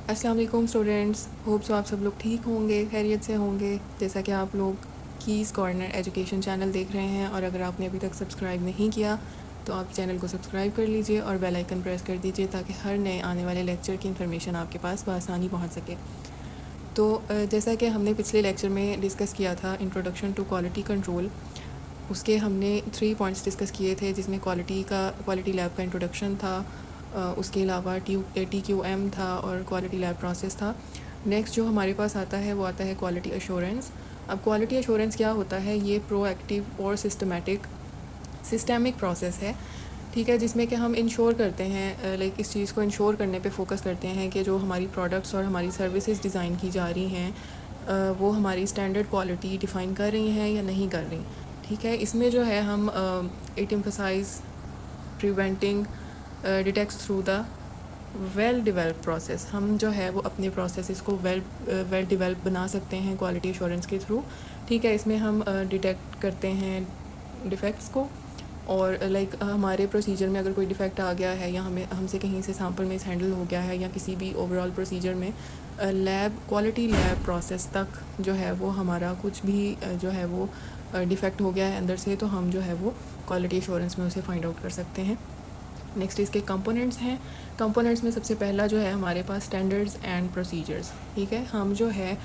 अस्सलाम वालेकुम students, hope so आप सब लोग ठीक होंगे, खैरियत से होंगे। जैसा कि आप लोग कीज़ कॉर्नर एजुकेशन चैनल देख रहे हैं और अगर आपने अभी तक सब्सक्राइब नहीं किया तो आप चैनल को सब्सक्राइब कर लीजिए और बेल आइकन प्रेस कर दीजिए ताकि हर नए आने वाले लेक्चर की इन्फॉर्मेशन आपके पास बआसानी पहुंच सके। तो जैसा कि हमने पिछले लेक्चर में डिस्कस किया था इंट्रोडक्शन टू क्वालिटी कंट्रोल, उसके हमने 3 पॉइंट्स डिस्कस किए थे जिसमें क्वालिटी लैब का इंट्रोडक्शन था, उसके अलावा TQM था और क्वालिटी लैब प्रोसेस था। नेक्स्ट जो हमारे पास आता है वो आता है क्वालिटी अश्योरेंस। अब क्वालिटी अश्योरेंस क्या होता है? ये प्रोएक्टिव और सिस्टमिक प्रोसेस है, ठीक है, जिसमें कि हम इंश्योर करते हैं, लाइक इस चीज़ को इंश्योर करने पे फोकस करते हैं कि जो हमारी प्रोडक्ट्स और हमारी सर्विसेज डिज़ाइन की जा रही हैं वो हमारी स्टैंडर्ड क्वालिटी डिफ़ाइन कर रही हैं या नहीं कर रही। ठीक है, इसमें जो है हम it emphasize preventing detects through the well develop process. हम जो है वो अपने प्रोसेस को वेल डिवेल्प बना सकते हैं क्वालिटी एश्योरेंस के थ्रू। ठीक है, इसमें हम डिटेक्ट करते हैं डिफ़ेक्ट्स को और लाइक हमारे प्रोसीजर में अगर कोई डिफ़ेक्ट आ गया है या हमें हमसे कहीं से सैम्पल मिस हैंडल हो गया है या किसी भी ओवरऑल प्रोसीजर में क्वालिटी लैब प्रोसेस तक जो है वो हमारा कुछ भी जो है वो डिफ़ेक्ट हो गया है अंदर से, तो हम जो है वो क्वालिटी एश्योरेंस में उसे फाइंड आउट कर सकते हैं। नेक्स्ट इसके कंपोनेंट्स हैं। कंपोनेंट्स में सबसे पहला जो है हमारे पास स्टैंडर्ड्स एंड प्रोसीजर्स। ठीक है, हम जो है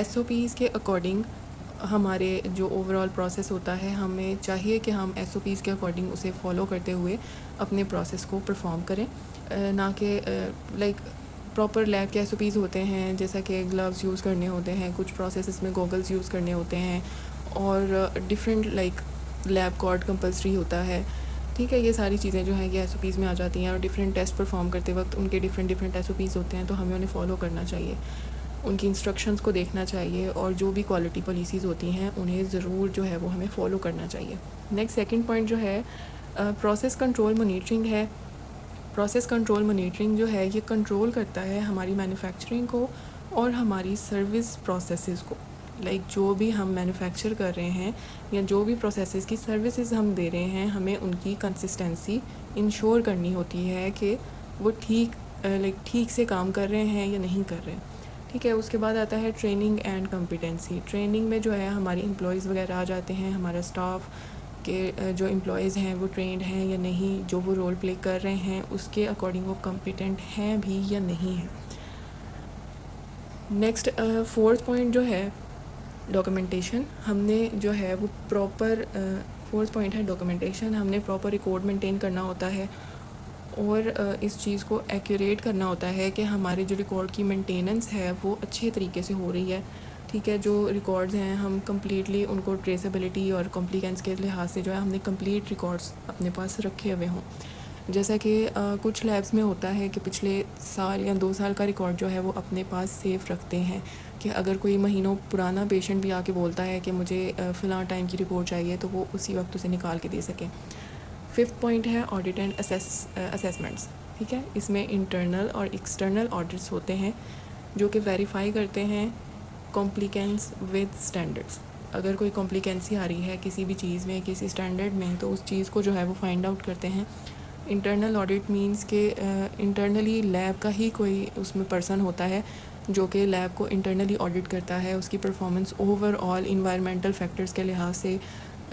SOPs के अकॉर्डिंग हमारे जो ओवरऑल प्रोसेस होता है हमें चाहिए कि हम SOPs के अकॉर्डिंग उसे फॉलो करते हुए अपने प्रोसेस को परफॉर्म करें, ना कि लाइक प्रॉपर लैब के SOPs होते हैं जैसा कि ग्लव्स यूज़ करने होते हैं, कुछ प्रोसेस में गॉगल्स यूज़ करने होते हैं और different like lab code compulsory होता है। ठीक है, ये सारी चीज़ें जो हैं ये SOPs में आ जाती हैं और डिफरेंट टेस्ट परफॉर्म करते वक्त उनके डिफरेंट SOPs होते हैं, तो हमें उन्हें फॉलो करना चाहिए, उनकी इंस्ट्रक्शंस को देखना चाहिए और जो भी क्वालिटी पॉलिसीज़ होती हैं उन्हें ज़रूर जो है वो हमें फ़ॉलो करना चाहिए। नेक्स्ट सेकंड पॉइंट जो है प्रोसेस कंट्रोल मॉनिटरिंग है। प्रोसेस कंट्रोल मॉनिटरिंग जो है ये कंट्रोल करता है हमारी मैन्युफैक्चरिंग को और हमारी सर्विस प्रोसेसेस को। लाइक जो भी हम मैन्युफैक्चर कर रहे हैं या जो भी प्रोसेसेस की सर्विसेज हम दे रहे हैं, हमें उनकी कंसिस्टेंसी इंश्योर करनी होती है कि वो ठीक से काम कर रहे हैं या नहीं कर रहे। ठीक है, उसके बाद आता है ट्रेनिंग एंड कॉम्पिटेंसी। ट्रेनिंग में जो है हमारी एम्प्लॉयज़ वगैरह आ जाते हैं, हमारा स्टाफ के जो एम्प्लॉयज़ हैं वो ट्रेंड हैं या नहीं, जो वो रोल प्ले कर रहे हैं उसके अकॉर्डिंग वो कॉम्पिटेंट हैं भी या नहीं हैं। नेक्स्ट फोर्थ पॉइंट जो है डॉक्यूमेंटेशन। हमने जो है वो प्रॉपर फोर्थ पॉइंट है डॉक्यूमेंटेशन। हमने प्रॉपर रिकॉर्ड मेंटेन करना होता है और इस चीज़ को एक्यूरेट करना होता है कि हमारे जो रिकॉर्ड की मेंटेनेंस है वो अच्छे तरीके से हो रही है। ठीक है, जो रिकॉर्ड्स हैं हम कम्प्लीटली उनको ट्रेसेबिलिटी और कॉम्प्लिकेंस के लिहाज से जो है हमने कंप्लीट रिकॉर्ड्स अपने पास रखे हुए हों। जैसा कि कुछ लैब्स में होता है कि पिछले साल या 2 साल का रिकॉर्ड जो है वो अपने पास सेफ रखते हैं कि अगर कोई महीनों पुराना पेशेंट भी आके बोलता है कि मुझे फ़लाँ टाइम की रिपोर्ट चाहिए तो वो उसी वक्त उसे निकाल के दे सकें। फिफ्थ पॉइंट है ऑडिट एंड असेसमेंट्स। ठीक है, इसमें इंटरनल और एक्सटर्नल ऑडिट्स होते हैं जो कि वेरीफाई करते हैं कॉम्प्लिकेंस विद स्टैंडर्ड्स। अगर कोई कॉम्प्लिकेंसी आ रही है किसी भी चीज़ में, किसी स्टैंडर्ड में, तो उस चीज़ को जो है वो फाइंड आउट करते हैं। इंटरनल ऑडिट मींस के इंटरनली लैब का ही कोई उसमें पर्सन होता है जो कि लैब को इंटरनली ऑडिट करता है, उसकी परफॉर्मेंस ओवरऑल इन्वायरमेंटल फैक्टर्स के लिहाज से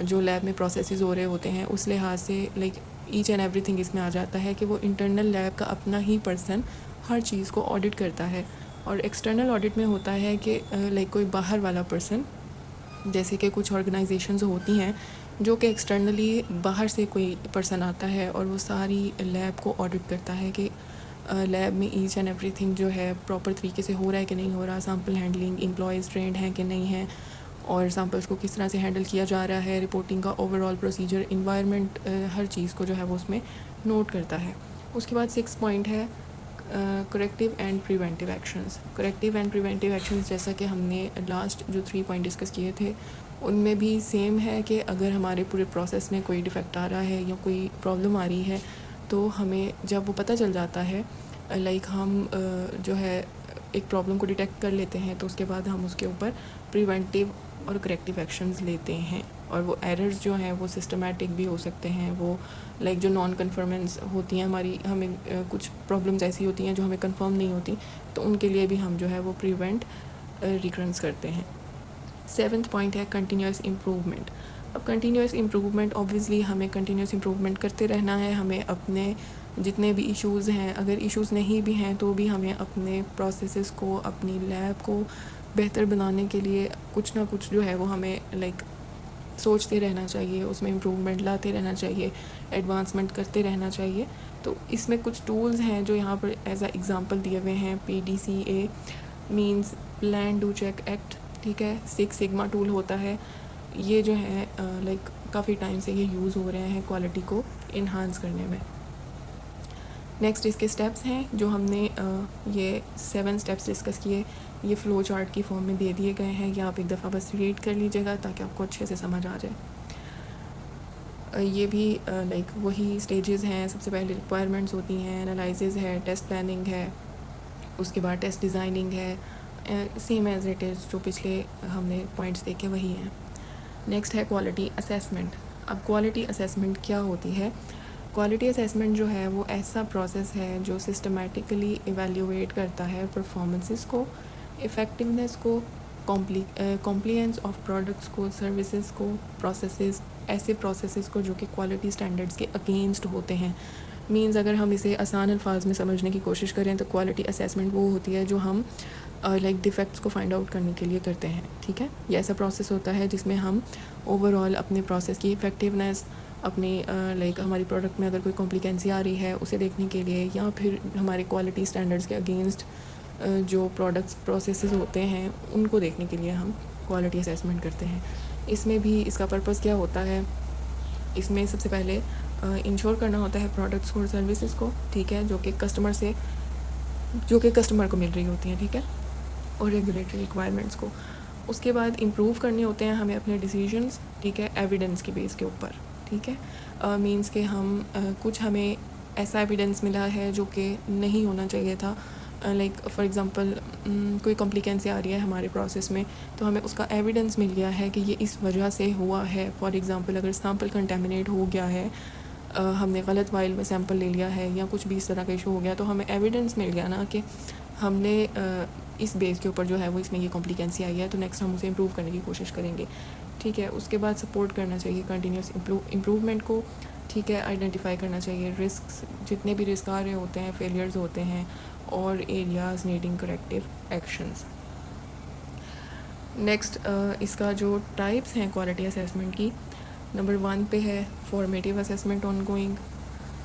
जो लैब में प्रोसेसेस हो रहे होते हैं उस लिहाज से लाइक ईच एंड एवरीथिंग इसमें आ जाता है कि वो इंटरनल लैब का अपना ही पर्सन हर चीज़ को ऑडिट करता है। और एक्सटर्नल ऑडिट में होता है कि लाइक कोई बाहर वाला पर्सन, जैसे कि कुछ ऑर्गेनाइजेशंस होती हैं जो कि एक्सटर्नली बाहर से कोई पर्सन आता है और वो सारी लैब को ऑडिट करता है कि लैब में ईच एंड एवरीथिंग जो है प्रॉपर तरीके से हो रहा है कि नहीं हो रहा, सैम्पल हैंडलिंग एम्प्लॉयज़ ट्रेंड हैं कि नहीं हैं और सैम्पल्स को किस तरह से हैंडल किया जा रहा है, रिपोर्टिंग का ओवरऑल प्रोसीजर, इन्वायरमेंट, हर चीज़ को जो है वो उसमें नोट करता है। उसके बाद 6 पॉइंट है corrective and preventive actions. Corrective and preventive actions जैसा कि हमने लास्ट जो 3 पॉइंट डिस्कस किए थे उनमें भी सेम है कि अगर हमारे पूरे प्रोसेस में कोई डिफ़ेक्ट आ रहा है या कोई प्रॉब्लम आ रही है तो हमें जब वो पता चल जाता है, लाइक हम जो है एक प्रॉब्लम को डिटेक्ट कर लेते हैं तो उसके बाद हम उसके ऊपर प्रिवेंटिव और करेक्टिव एक्शंस लेते हैं। और वो एरर्स जो हैं वो सिस्टमेटिक भी हो सकते हैं। वो लाइक जो नॉन कन्फर्मेंस होती हैं हमारी, हमें कुछ प्रॉब्लम्स ऐसी होती हैं जो हमें कंफर्म नहीं होती, तो उनके लिए भी हम जो है वो प्रिवेंट रिकरेंस करते हैं। 7th पॉइंट है कंटिन्यूस इम्प्रूवमेंट। अब कंटिन्यूस इम्प्रूवमेंट, ऑब्वियसली हमें कंटिन्यूस इम्प्रूवमेंट करते रहना है। हमें अपने जितने भी इश्यूज़ हैं, अगर इश्यूज़ नहीं भी हैं तो भी हमें अपने प्रोसेसेस को, अपनी लैब को बेहतर बनाने के लिए कुछ ना कुछ जो है वो हमें लाइक सोचते रहना चाहिए, उसमें इम्प्रूवमेंट लाते रहना चाहिए, एडवांसमेंट करते रहना चाहिए। तो इसमें कुछ टूल्स हैं जो यहाँ पर एज अ एग्ज़ाम्पल दिए हुए हैं। PDCA means plan do check act, ठीक है। 6 सिग्मा टूल होता है। ये जो है लाइक काफ़ी टाइम से ये यूज़ हो रहे हैं क्वालिटी को इन्हांस करने में। नेक्स्ट इसके स्टेप्स हैं जो हमने ये 7 स्टेप्स डिस्कस किए, ये फ़्लो चार्ट की फॉर्म में दे दिए गए हैं। या आप एक दफ़ा बस रीड कर लीजिएगा ताकि आपको अच्छे से समझ आ जाए। ये भी लाइक वही स्टेजेस हैं। सबसे पहले रिक्वायरमेंट्स होती हैं, एनालिसिस है, टेस्ट प्लानिंग है, उसके बाद टेस्ट डिज़ाइनिंग है, सेम एज इट इज़ जो पिछले हमने पॉइंट्स देखे वही हैं। नेक्स्ट है क्वालिटी असेसमेंट। अब क्वालिटी असेसमेंट क्या होती है? क्वालिटी असेसमेंट जो है वो ऐसा प्रोसेस है जो सिस्टमेटिकली इवेल्युएट करता है परफॉर्मेंसेस को, इफ़ेक्टिवनेस को, कॉम्प्लियंस ऑफ प्रोडक्ट्स को, सर्विसेज को, प्रोसेसेस, ऐसे प्रोसेसेस को जो कि क्वालिटी स्टैंडर्ड्स के अगेंस्ट होते हैं। मींस अगर हम इसे आसान अल्फाज में समझने की कोशिश करें तो क्वालिटी असेसमेंट वो होती है जो हम लाइक डिफ़ेक्ट्स को फाइंड आउट करने के लिए करते हैं, ठीक है। ये ऐसा प्रोसेस होता है जिसमें हम ओवरऑल अपने प्रोसेस की इफ़ेक्टिवनेस, अपनी लाइक हमारी प्रोडक्ट में अगर कोई कॉम्प्लिकेंसी आ रही है उसे देखने के लिए, या फिर हमारे क्वालिटी स्टैंडर्ड्स के अगेंस्ट जो प्रोडक्ट्स प्रोसेसेस होते हैं उनको देखने के लिए हम क्वालिटी असेसमेंट करते हैं। इसमें भी इसका पर्पस क्या होता है? इसमें सबसे पहले इंश्योर करना होता है प्रोडक्ट्स को और सर्विसेज को, ठीक है, जो कि कस्टमर को मिल रही होती हैं, ठीक है, और रेगुलेटरी रिक्वायरमेंट्स को। उसके बाद इम्प्रूव करने होते हैं हमें अपने डिसीजंस, ठीक है, एविडेंस के बेस के ऊपर, ठीक है। मींस के हम कुछ हमें ऐसा एविडेंस मिला है जो कि नहीं होना चाहिए था। लाइक फॉर एग्ज़ाम्पल कोई कॉम्प्लिकेंसी आ रही है हमारे प्रोसेस में, तो हमें उसका एविडेंस मिल गया है कि ये इस वजह से हुआ है। फॉर एग्ज़ाम्पल अगर सैम्पल कंटेमिनेट हो गया है, हमने गलत वाइल में सैंपल ले लिया है, या कुछ भी इस तरह का इशू हो गया, तो हमें एविडेंस मिल गया ना कि हमने इस बेस के ऊपर जो है वो इसमें ये कॉम्प्लिकेंसी आई है, तो नेक्स्ट हम उसे इम्प्रूव करने की कोशिश करेंगे, ठीक है। उसके बाद सपोर्ट करना चाहिए कंटिन्यूस इम्प्रूवमेंट को, ठीक है। आइडेंटिफाई करना चाहिए रिस्क, जितने भी रिस्क आ रहे होते हैं, फेलियर्स होते हैं, और areas needing corrective actions. Next इसका जो टाइप्स हैं क्वालिटी असेसमेंट की, नंबर 1 पे है फॉर्मेटिव असेसमेंट ऑनगोइंग।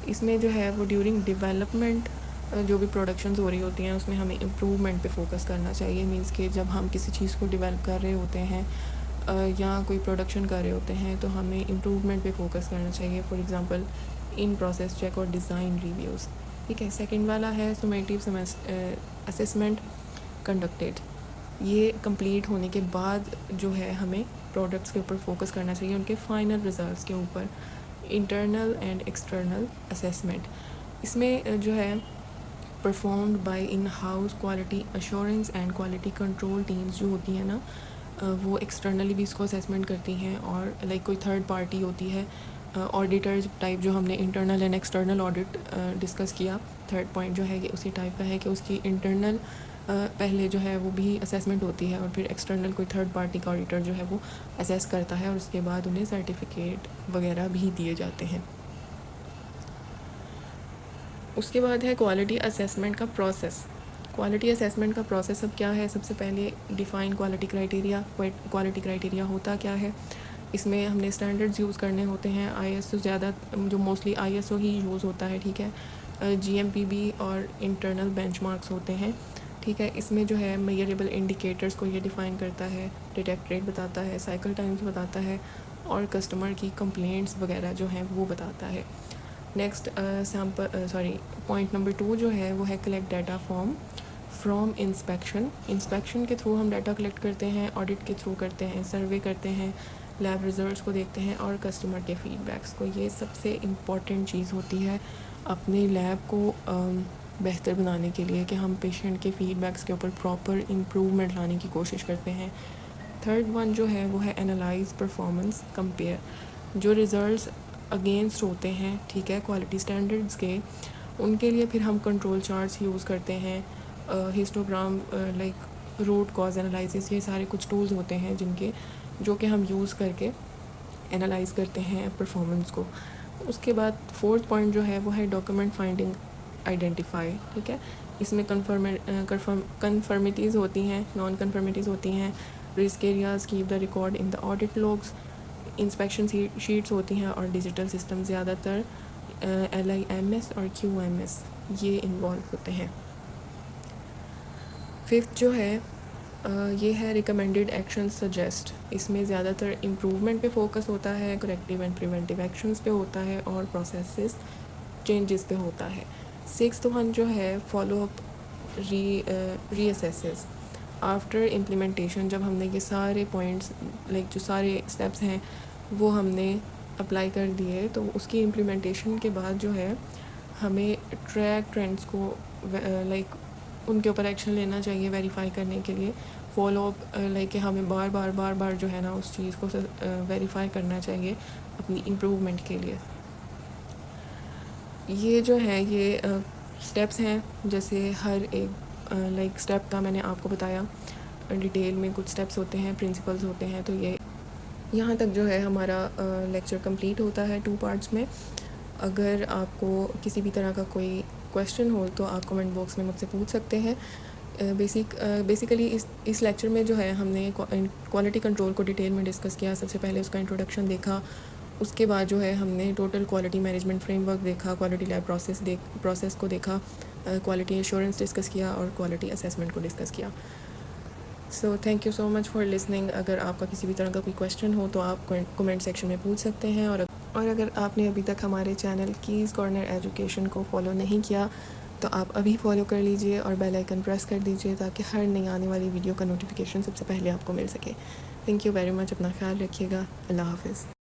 इसमें जो है वो ड्यूरिंग डेवलपमेंट जो भी प्रोडक्शंस हो रही होती हैं उसमें हमें इम्प्रूवमेंट पे फोकस करना चाहिए। मींस कि जब हम किसी चीज़ को डेवलप कर रहे होते हैं या कोई प्रोडक्शन कर रहे होते हैं तो हमें इम्प्रूवमेंट पे फोकस करना चाहिए। For example in process check और डिज़ाइन रिव्यूज़, ठीक है। सेकंड वाला है सुमेटिव असेसमेंट कंडक्टेड। ये कंप्लीट होने के बाद जो है हमें प्रोडक्ट्स के ऊपर फोकस करना चाहिए, उनके फाइनल रिजल्ट्स के ऊपर। इंटरनल एंड एक्सटर्नल असेसमेंट, इसमें जो है performed by in house quality assurance and quality control teams जो होती हैं ना, वो एक्सटर्नली भी इसको असेसमेंट करती हैं। और लाइक कोई थर्ड पार्टी होती है, ऑडिटर टाइप, जो हमने internal and external audit discuss किया, थर्ड पॉइंट जो है ये उसी टाइप का है कि उसकी इंटरनल पहले जो है वो भी असेसमेंट होती है और फिर एक्सटर्नल कोई थर्ड पार्टी का ऑडिटर जो है वो असेस करता है और उसके बाद उन्हें सर्टिफिकेट वगैरह भी दिए जाते हैं। उसके बाद है क्वालिटी असेसमेंट का प्रोसेस। क्वालिटी असेसमेंट का प्रोसेस अब क्या है? सबसे पहले define quality criteria. Quality criteria होता क्या है? इसमें हमने स्टैंडर्ड्स यूज़ करने होते हैं। ISO ज़्यादा, जो मोस्टली ISO ही यूज़ होता है, ठीक है। GMPB और इंटरनल बेंचमार्क्स होते हैं, ठीक है। इसमें जो है मेजरेबल इंडिकेटर्स को ये डिफ़ाइन करता है, डिटेक्ट रेट बताता है, साइकिल टाइम्स बताता है, और कस्टमर की कंप्लेंट्स वगैरह जो हैं वो बताता है। नेक्स्ट पॉइंट नंबर 2 जो है वो है कलेक्ट डाटा फ्रॉम इंस्पेक्शन के थ्रू हम डाटा कलेक्ट करते हैं, ऑडिट के थ्रू करते हैं, सर्वे करते हैं, लैब रिजल्ट्स को देखते हैं, और कस्टमर के फीडबैक्स को। ये सबसे इम्पॉर्टेंट चीज़ होती है अपने लैब को बेहतर बनाने के लिए, कि हम पेशेंट के फीडबैक्स के ऊपर प्रॉपर इम्प्रूवमेंट लाने की कोशिश करते हैं। थर्ड वन जो है वो है एनालाइज परफॉर्मेंस कंपेयर। जो रिज़ल्ट्स अगेंस्ट होते हैं, ठीक है, क्वालिटी स्टैंडर्ड्स के, उनके लिए फिर हम कंट्रोल चार्ट्स यूज़ करते हैं, histogram, like root cause analysis, ये सारे कुछ टूल्स होते हैं जिनके जो कि हम यूज़ करके एनालाइज करते हैं परफॉर्मेंस को। उसके बाद फोर्थ पॉइंट जो है वो है डॉक्यूमेंट फाइंडिंग आइडेंटिफाई, ठीक है। इसमें कन्फर्मिटीज़ होती हैं, नॉन कन्फर्मिटीज़ होती हैं, risk areas, keep the record in the audit logs, inspection sheets होती हैं, और डिजिटल सिस्टम ज़्यादातर LIMS और QMS ये इन्वॉल्व होते हैं। फिफ्थ जो है ये है रिकमेंडेड एक्शन सजेस्ट। इसमें ज़्यादातर इम्प्रूवमेंट पे फोकस होता है, करेक्टिव एंड प्रिवेंटिव एक्शंस पे होता है, और प्रोसेसेस चेंजेस पे होता है। सिक्स्थ वन जो है फॉलो अप रीअसेसेस आफ्टर इम्प्लीमेंटेशन। जब हमने ये सारे पॉइंट्स, लाइक जो सारे स्टेप्स हैं वो हमने अप्लाई कर दिए, तो उसकी इम्प्लीमेंटेशन के बाद जो है हमें ट्रेंड्स को लाइक उनके ऊपर एक्शन लेना चाहिए वेरीफाई करने के लिए। फॉलो अप, लाइक कि हमें बार बार जो है ना उस चीज़ को वेरीफाई करना चाहिए अपनी इम्प्रूवमेंट के लिए। ये जो है ये स्टेप्स हैं, जैसे हर एक लाइक स्टेप का मैंने आपको बताया डिटेल में, कुछ स्टेप्स होते हैं, प्रिंसिपल्स होते हैं। तो ये यहाँ तक जो है हमारा लेक्चर कंप्लीट होता है 2 पार्ट्स में। अगर आपको किसी भी तरह का कोई क्वेश्चन हो तो आप कमेंट बॉक्स में मुझसे पूछ सकते हैं। बेसिकली इस लेक्चर में जो है हमने क्वालिटी कंट्रोल को डिटेल में डिस्कस किया। सबसे पहले उसका इंट्रोडक्शन देखा, उसके बाद जो है हमने टोटल क्वालिटी मैनेजमेंट फ्रेमवर्क देखा, क्वालिटी लैब प्रोसेस को देखा, क्वालिटी एश्योरेंस डिस्कस किया, और क्वालिटी असेसमेंट को डिस्कस किया। So thank you so much for listening. अगर आपका किसी भी तरह का कोई क्वेश्चन हो तो आप कमेंट सेक्शन में पूछ सकते हैं। और अगर आपने अभी तक हमारे चैनल कीज़ कॉर्नर एजुकेशन को फॉलो नहीं किया तो आप अभी फॉलो कर लीजिए और बेल आइकन प्रेस कर दीजिए, ताकि हर नई आने वाली वीडियो का नोटिफिकेशन सबसे पहले आपको मिल सके। Thank you very much. अपना ख्याल रखिएगा। अल्लाह हाफ़िज़।